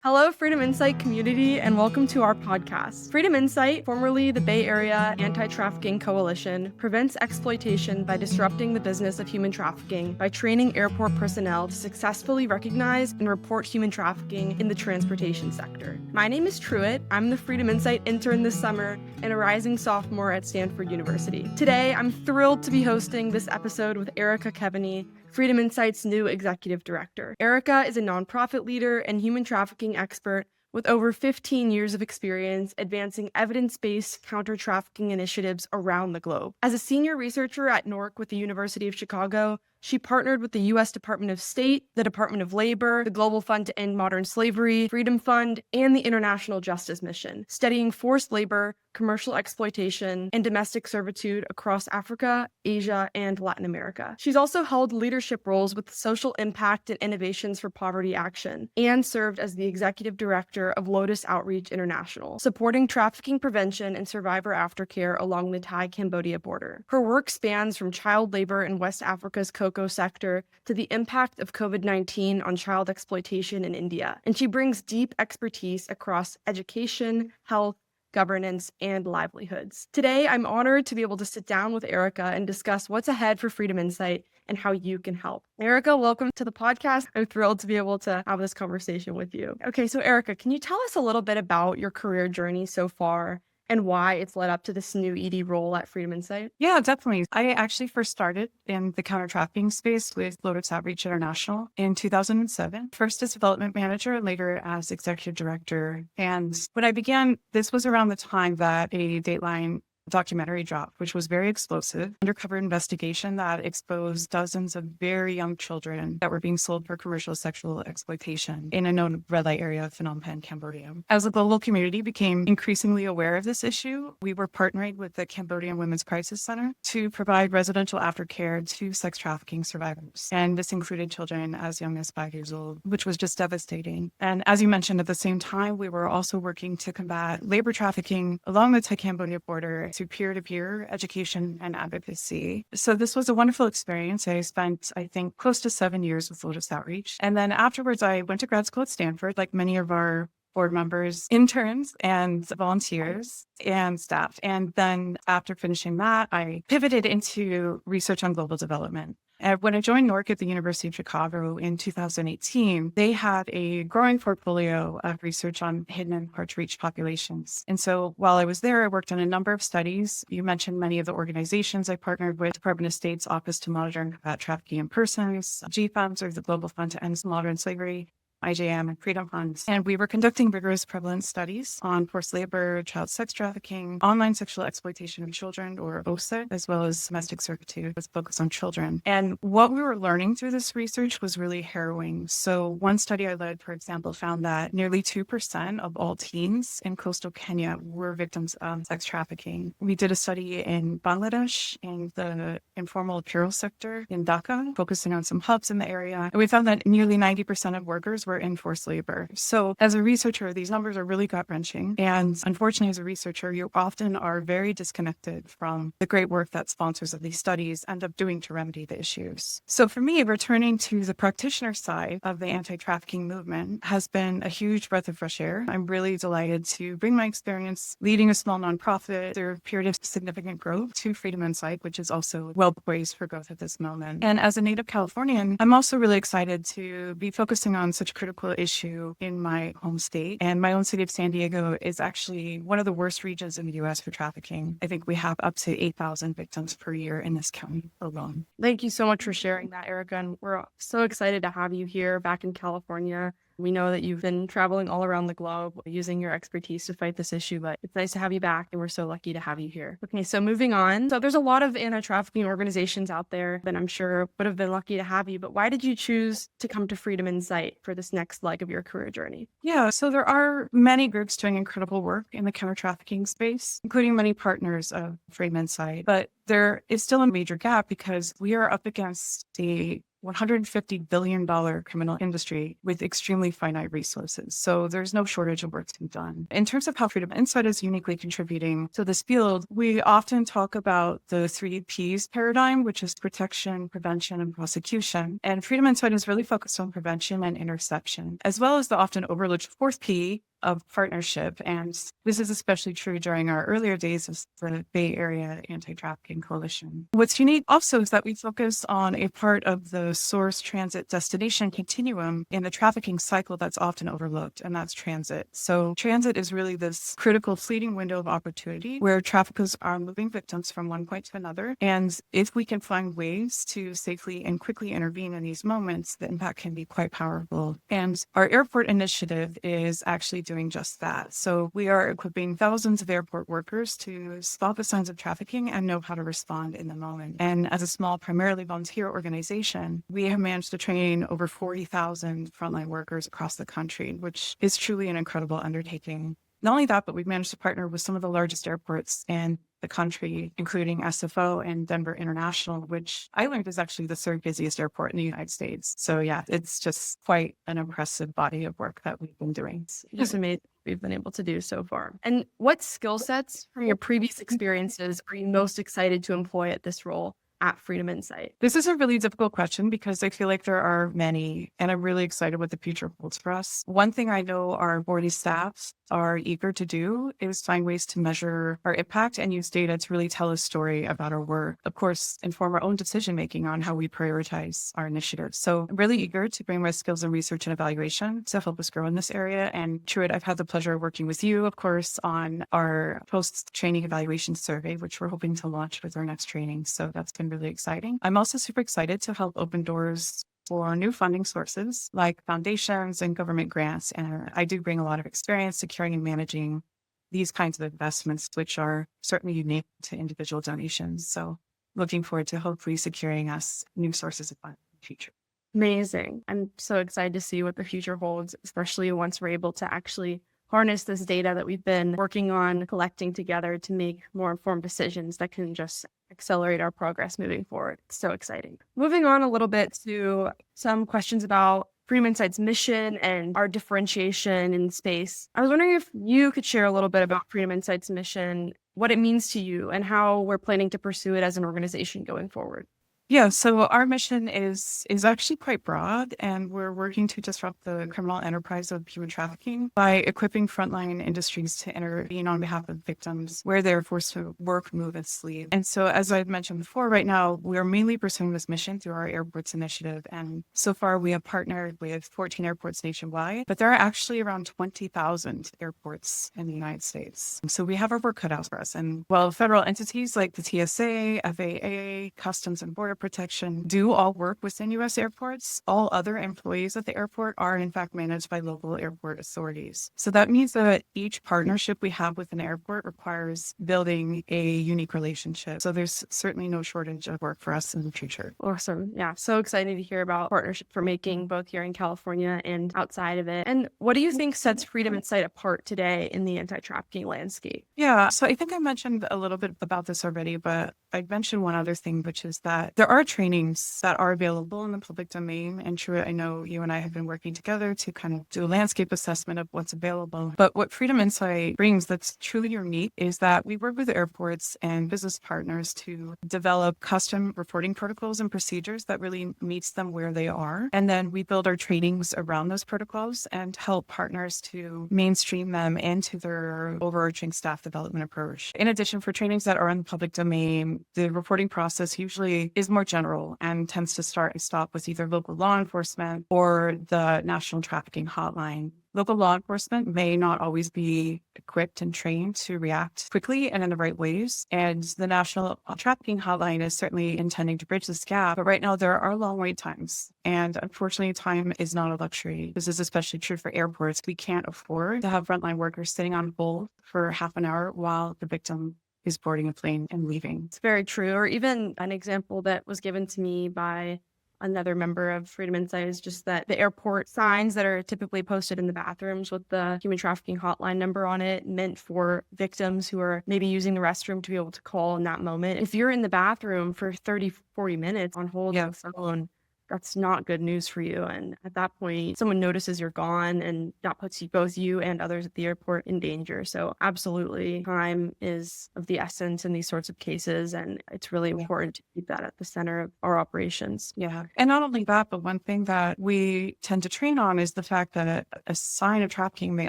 Hello, Freedom Insight community, and welcome to our podcast. Freedom Insight, formerly the Bay Area Anti-Trafficking Coalition, prevents exploitation by disrupting the business of human trafficking by training airport personnel to successfully recognize and report human trafficking in the transportation sector. My name is Truitt. I'm the Freedom Insight intern this summer and a rising sophomore at Stanford University. Today, I'm thrilled to be hosting this episode with Erika Keaveney, Freedom Insight's new executive director. Erika is a nonprofit leader and human trafficking expert with over 15 years of experience advancing evidence-based counter-trafficking initiatives around the globe. As a senior researcher at NORC with the University of Chicago, she partnered with the U.S. Department of State, the Department of Labor, the Global Fund to End Modern Slavery, Freedom Fund, and the International Justice Mission, studying forced labor, commercial exploitation, and domestic servitude across Africa, Asia, and Latin America. She's also held leadership roles with Social Impact and Innovations for Poverty Action, and served as the executive director of Lotus Outreach International, supporting trafficking prevention and survivor aftercare along the Thai-Cambodia border. Her work spans from child labor in West Africa's cocoa sector to the impact of COVID-19 on child exploitation in India, and she brings deep expertise across education, health, governance, and livelihoods. Today, I'm honored to be able to sit down with Erika and discuss what's ahead for Freedom Insight and how you can help. Erika, welcome to the podcast. I'm thrilled to be able to have this conversation with you. Okay, so Erika, can you tell us a little bit about your career journey so far and why it's led up to this new ED role at Freedom Insight? Yeah, definitely. I actually first started in the counter-trafficking space with Lotus Outreach International in 2007, first as development manager and later as executive director. And when I began, this was around the time that a Dateline documentary dropped, which was very explosive, undercover investigation that exposed dozens of very young children that were being sold for commercial sexual exploitation in a known red light area of Phnom Penh, Cambodia. As the global community became increasingly aware of this issue, we were partnering with the Cambodian Women's Crisis Center to provide residential aftercare to sex trafficking survivors. And this included children as young as 5 years old, which was just devastating. And as you mentioned, at the same time, we were also working to combat labor trafficking along the Thai-Cambodia border to peer-to-peer education and advocacy. So this was a wonderful experience. I spent, I think, close to 7 years with Lotus Outreach. And then afterwards, I went to grad school at Stanford, like many of our board members, interns and volunteers and staff. And then after finishing that, I pivoted into research on global development. And when I joined NORC at the University of Chicago in 2018, they had a growing portfolio of research on hidden and hard-to-reach populations. And so while I was there, I worked on a number of studies. You mentioned many of the organizations I partnered with: Department of State's Office to Monitor and Combat Trafficking in Persons, GFAMS, or the Global Fund to End Modern Slavery, IJM, and Freedom Funds. And we were conducting rigorous prevalence studies on forced labor, child sex trafficking, online sexual exploitation of children, or OSA, as well as domestic servitude with focus on children. And what we were learning through this research was really harrowing. So one study I led, for example, found that nearly 2% of all teens in coastal Kenya were victims of sex trafficking. We did a study in Bangladesh in the informal apparel sector in Dhaka, focusing on some hubs in the area. And we found that nearly 90% of workers were in forced labor. So as a researcher, these numbers are really gut-wrenching. And unfortunately, as a researcher, you often are very disconnected from the great work that sponsors of these studies end up doing to remedy the issues. So for me, returning to the practitioner side of the anti-trafficking movement has been a huge breath of fresh air. I'm really delighted to bring my experience leading a small nonprofit through a period of significant growth to Freedom Insight, which is also well poised for growth at this moment. And as a native Californian, I'm also really excited to be focusing on such a critical issue in my home state. And my own city of San Diego is actually one of the worst regions in the U.S. for trafficking. I think we have up to 8,000 victims per year in this county alone. Thank you so much for sharing that, Erika. And we're so excited to have you here back in California. We know that you've been traveling all around the globe using your expertise to fight this issue, but it's nice to have you back, and we're so lucky to have you here. Okay, so moving on. So there's a lot of anti-trafficking organizations out there that I'm sure would have been lucky to have you, but why did you choose to come to Freedom Insight for this next leg of your career journey? Yeah, so there are many groups doing incredible work in the counter-trafficking space, including many partners of Freedom Insight, but there is still a major gap because we are up against the $150 billion criminal industry with extremely finite resources. So there's no shortage of work to be done. In terms of how Freedom Insight is uniquely contributing to this field, we often talk about the 3Ps paradigm, which is protection, prevention, and prosecution. And Freedom Insight is really focused on prevention and interception, as well as the often overlooked fourth P of partnership. And this is especially true during our earlier days of the Bay Area Anti-Trafficking Coalition. What's unique also is that we focus on a part of the source, transit, destination continuum in the trafficking cycle that's often overlooked, and that's transit. So transit is really this critical fleeting window of opportunity where traffickers are moving victims from one point to another. And if we can find ways to safely and quickly intervene in these moments, the impact can be quite powerful. And our airport initiative is actually doing just that. So we are equipping thousands of airport workers to spot the signs of trafficking and know how to respond in the moment. And as a small, primarily volunteer organization, we have managed to train over 40,000 frontline workers across the country, which is truly an incredible undertaking. Not only that, but we've managed to partner with some of the largest airports in the country, including SFO and Denver International, which I learned is actually the third busiest airport in the United States. So yeah, it's just quite an impressive body of work that we've been doing. It's just amazing what we've been able to do so far. And what skill sets from your previous experiences are you most excited to employ at this role at Freedom Insight? This is a really difficult question because I feel like there are many, and I'm really excited what the future holds for us. One thing I know our board staff are eager to do is find ways to measure our impact and use data to really tell a story about our work. Of course, inform our own decision-making on how we prioritize our initiatives. So I'm really eager to bring my skills in research and evaluation to help us grow in this area. And Truitt, I've had the pleasure of working with you, of course, on our post-training evaluation survey, which we're hoping to launch with our next training. So that's been really exciting. I'm also super excited to help open doors for new funding sources like foundations and government grants. And I do bring a lot of experience securing and managing these kinds of investments, which are certainly unique to individual donations. So looking forward to hopefully securing us new sources of funding in the future. Amazing. I'm so excited to see what the future holds, especially once we're able to actually harness this data that we've been working on collecting together to make more informed decisions that can just accelerate our progress moving forward. It's so exciting. Moving on a little bit to some questions about Freedom Insight's mission and our differentiation in space. I was wondering if you could share a little bit about Freedom Insight's mission, what it means to you, and how we're planning to pursue it as an organization going forward. Yeah, so our mission is actually quite broad, and we're working to disrupt the criminal enterprise of human trafficking by equipping frontline industries to intervene on behalf of victims where they're forced to work, move, and sleep. And so, as I've mentioned before, right now, we're mainly pursuing this mission through our airports initiative. And so far, we have partnered with 14 airports nationwide, but there are actually around 20,000 airports in the United States. So we have our work cut out for us. And while federal entities like the TSA, FAA, Customs and Border Protection do all work within U.S. airports, all other employees at the airport are in fact managed by local airport authorities. So that means that each partnership we have with an airport requires building a unique relationship. So there's certainly no shortage of work for us in the future. Awesome. Yeah, so excited to hear about partnerships we're making both here in California and outside of it. And what do you think sets Freedom Insight apart today in the anti-trafficking landscape? Yeah, so I think I mentioned a little bit about this already, but I'd mention one other thing, which is that there are trainings that are available in the public domain. And Truitt, I know you and I have been working together to kind of do a landscape assessment of what's available. But what Freedom Insight brings that's truly unique is that we work with airports and business partners to develop custom reporting protocols and procedures that really meets them where they are. And then we build our trainings around those protocols and help partners to mainstream them into their overarching staff development approach. In addition, for trainings that are in the public domain, the reporting process usually is more general and tends to start and stop with either local law enforcement or the National Trafficking Hotline. Local law enforcement may not always be equipped and trained to react quickly and in the right ways. And the National Trafficking Hotline is certainly intending to bridge this gap. But right now, there are long wait times. And unfortunately, time is not a luxury. This is especially true for airports. We can't afford to have frontline workers sitting on hold for half an hour while the victim is boarding a plane and leaving. It's very true. Or even an example that was given to me by another member of Freedom Insight is just that the airport signs that are typically posted in the bathrooms with the human trafficking hotline number on it, meant for victims who are maybe using the restroom to be able to call in that moment. If you're in the bathroom for 30, 40 minutes on hold on the phone, that's not good news for you. And at that point, someone notices you're gone, and that puts both you and others at the airport in danger. So absolutely, time is of the essence in these sorts of cases. And it's really important to keep that at the center of our operations. Yeah. And not only that, but one thing that we tend to train on is the fact that a sign of trafficking may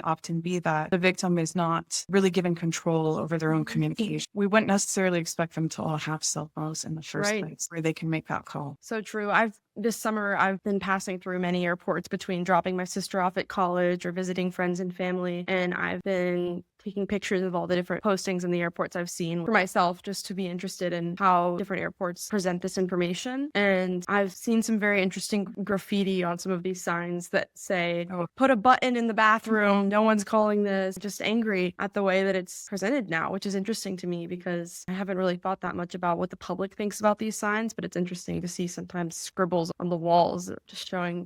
often be that the victim is not really given control over their own communication. We wouldn't necessarily expect them to all have cell phones in the first place where they can make that call. So true. This summer, I've been passing through many airports between dropping my sister off at college or visiting friends and family. And I've been taking pictures of all the different postings in the airports I've seen for myself, just to be interested in how different airports present this information. And I've seen some very interesting graffiti on some of these signs that say, put a button in the bathroom, no one's calling this. Just angry at the way that it's presented now, which is interesting to me because I haven't really thought that much about what the public thinks about these signs, but it's interesting to see sometimes scribbles on the walls just showing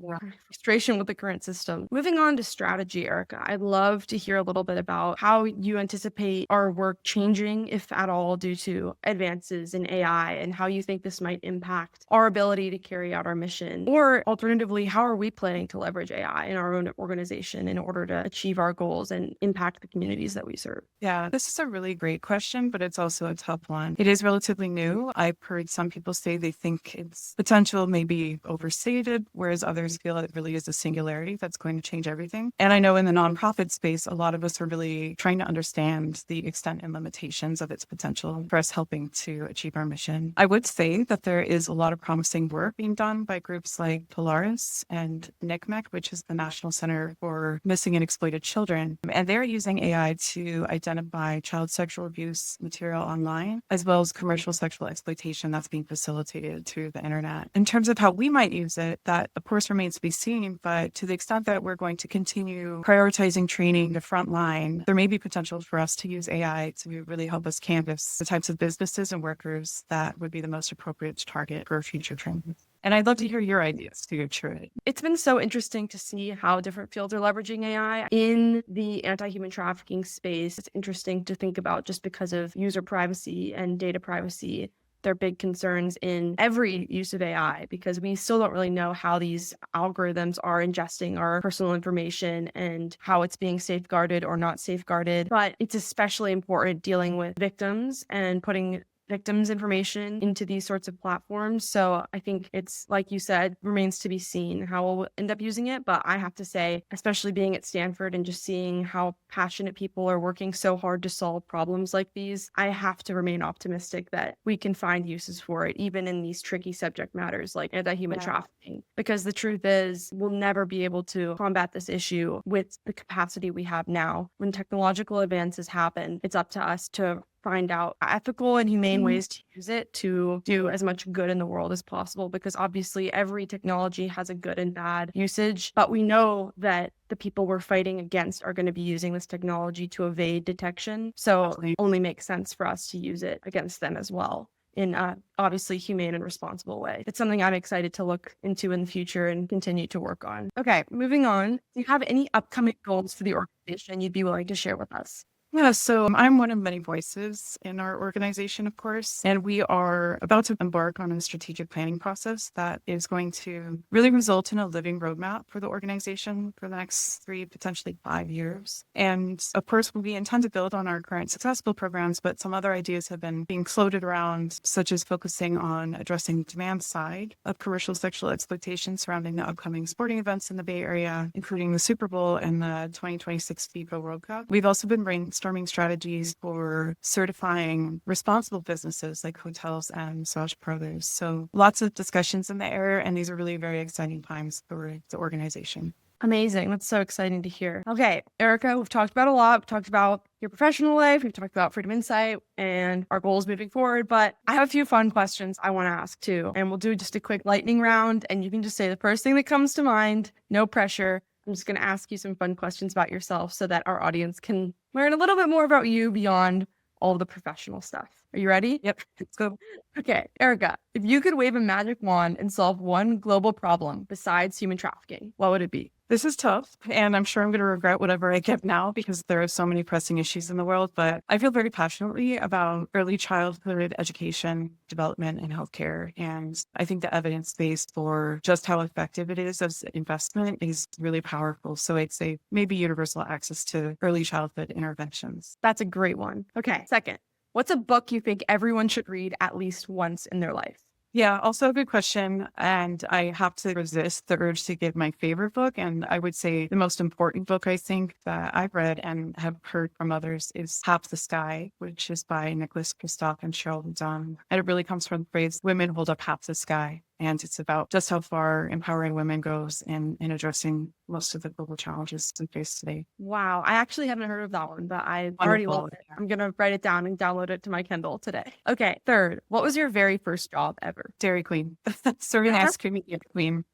frustration with the current system. Moving on to strategy, Erika, I'd love to hear a little bit about how you anticipate our work changing, if at all, due to advances in AI, and how you think this might impact our ability to carry out our mission. Or alternatively, how are we planning to leverage AI in our own organization in order to achieve our goals and impact the communities that we serve? Yeah, this is a really great question, but it's also a tough one. It is relatively new. I've heard some people say they think its potential may be overstated, whereas others feel it really is a singularity that's going to change everything. And I know in the nonprofit space, a lot of us are really trying to understand the extent and limitations of its potential for us helping to achieve our mission. I would say that there is a lot of promising work being done by groups like Polaris and NCMEC, which is the National Center for Missing and Exploited Children. And they're using AI to identify child sexual abuse material online, as well as commercial sexual exploitation that's being facilitated through the internet. In terms of how we might use it, that of course remains to be seen, but to the extent that we're going to continue prioritizing training the frontline, there may be potential for us to use AI to really help us canvas the types of businesses and workers that would be the most appropriate to target for future training. And I'd love to hear your ideas too, Truitt. It's been so interesting to see how different fields are leveraging AI in the anti-human trafficking space. It's interesting to think about just because of user privacy and data privacy. They're big concerns in every use of AI because we still don't really know how these algorithms are ingesting our personal information and how it's being safeguarded or not safeguarded. But it's especially important dealing with victims and putting victims' information into these sorts of platforms. So I think it's, like you said, remains to be seen how we'll end up using it. But I have to say, especially being at Stanford and just seeing how passionate people are working so hard to solve problems like these, I have to remain optimistic that we can find uses for it, even in these tricky subject matters like anti-human trafficking. Because the truth is, we'll never be able to combat this issue with the capacity we have now. When technological advances happen, it's up to us to find out ethical and humane ways to use it to do as much good in the world as possible, because obviously every technology has a good and bad usage, but we know that the people we're fighting against are going to be using this technology to evade detection. So it only makes sense for us to use it against them as well in a obviously humane and responsible way. It's something I'm excited to look into in the future and continue to work on. Okay, moving on. Do you have any upcoming goals for the organization you'd be willing to share with us? Yeah, so I'm one of many voices in our organization, of course, and we are about to embark on a strategic planning process that is going to really result in a living roadmap for the organization for the next 3, potentially 5 years. And of course, we intend to build on our current successful programs, but some other ideas have been being floated around, such as focusing on addressing the demand side of commercial sexual exploitation surrounding the upcoming sporting events in the Bay Area, including the Super Bowl and the 2026 FIFA World Cup. We've also been brainstorming strategies for certifying responsible businesses like hotels and massage parlors. So lots of discussions in the area, and these are really very exciting times for the organization. Amazing. That's so exciting to hear. Okay, Erika, we've talked about a lot. We've talked about your professional life. We've talked about Freedom Insight and our goals moving forward. But I have a few fun questions I want to ask too. And we'll do just a quick lightning round. And you can just say the first thing that comes to mind. No pressure. I'm just going to ask you some fun questions about yourself so that our audience can learn a little bit more about you beyond all the professional stuff. Are you ready? Yep, let's go. Okay, Erika, if you could wave a magic wand and solve one global problem besides human trafficking, what would it be? This is tough, and I'm sure I'm going to regret whatever I get now because there are so many pressing issues in the world. But I feel very passionately about early childhood education, development, and healthcare. And I think the evidence base for just how effective it is as an investment is really powerful. So I'd say maybe universal access to early childhood interventions. That's a great one. Okay. Second, what's a book you think everyone should read at least once in their life? Yeah, also a good question. And I have to resist the urge to give my favorite book. And I would say the most important book I think that I've read and have heard from others is Half the Sky, which is by Nicholas Kristof and Cheryl Dunn. And it really comes from the phrase, women hold up half the sky. And it's about just how far empowering women goes in addressing most of the global challenges we face today. Wow. I actually haven't heard of that one, but I already love it. I'm going to write it down and download it to my Kindle today. Okay. Third, what was your very first job ever? Dairy Queen. Serving ice cream at Dairy Queen.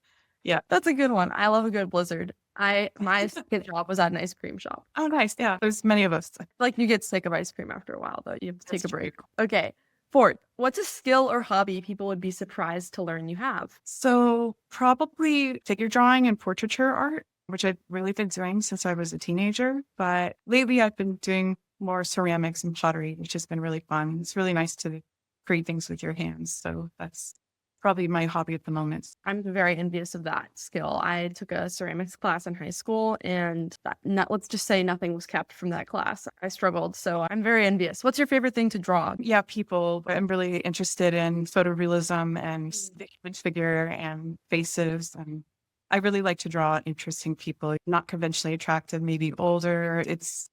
Yeah. That's a good one. I love a good blizzard. My second job was at an ice cream shop. Oh, nice. Yeah. There's many of us. Like you get sick of ice cream after a while, though. You have to take a break. Okay. Fourth, what's a skill or hobby people would be surprised to learn you have? So probably figure drawing and portraiture art, which I've really been doing since I was a teenager. But lately I've been doing more ceramics and pottery, which has been really fun. It's really nice to create things with your hands. So that's probably my hobby at the moment. I'm very envious of that skill. I took a ceramics class in high school and let's just say nothing was kept from that class. I struggled, so I'm very envious. What's your favorite thing to draw? Yeah, people. I'm really interested in photorealism and the human figure and faces. And I really like to draw interesting people, not conventionally attractive, maybe older. It's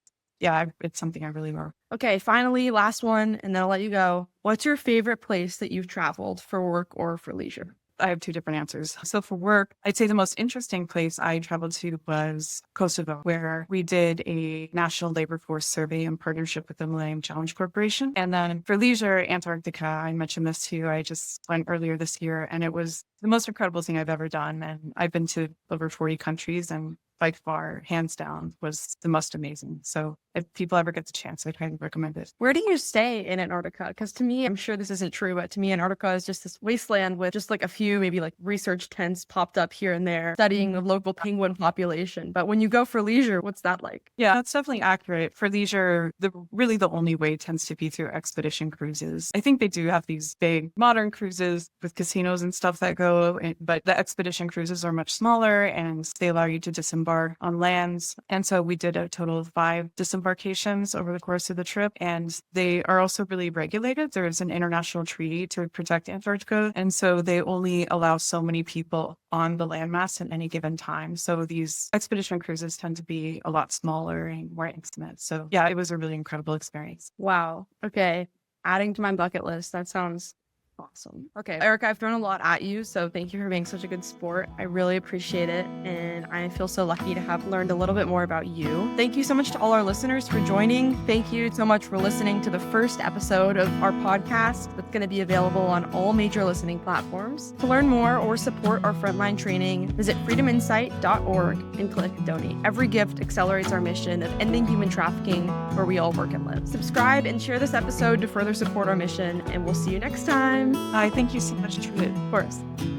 something I really love. Okay, finally, last one, and then I'll let you go. What's your favorite place that you've traveled for work or for leisure? I have two different answers. So for work, I'd say the most interesting place I traveled to was Kosovo, where we did a national labor force survey in partnership with the Millennium Challenge Corporation. And then for leisure, Antarctica, I mentioned this to you. I just went earlier this year, and it was the most incredible thing I've ever done. And I've been to over 40 countries, and by far, hands down, was the most amazing. So if people ever get the chance, I'd highly recommend it. Where do you stay in Antarctica? Because to me, I'm sure this isn't true, but to me, Antarctica is just this wasteland with just like a few, maybe like research tents popped up here and there, studying the local penguin population. But when you go for leisure, what's that like? Yeah, that's definitely accurate. For leisure, the only way tends to be through expedition cruises. I think they do have these big modern cruises with casinos and stuff that go, but the expedition cruises are much smaller and they allow you to disembark on lands. And so we did a total of 5 disembarkations over the course of the trip. And they are also really regulated. There is an international treaty to protect Antarctica. And so they only allow so many people on the landmass at any given time. So these expedition cruises tend to be a lot smaller and more intimate. So yeah, it was a really incredible experience. Wow. Okay. Adding to my bucket list. That sounds awesome. Okay, Erika, I've thrown a lot at you, so thank you for being such a good sport. I really appreciate it, and I feel so lucky to have learned a little bit more about you. Thank you so much to all our listeners for joining. Thank you so much for listening to the first episode of our podcast that's going to be available on all major listening platforms. To learn more or support our Frontline training, visit freedominsight.org and click donate. Every gift accelerates our mission of ending human trafficking where we all work and live. Subscribe and share this episode to further support our mission, and we'll see you next time. Thank you so much, Truitt. Of course.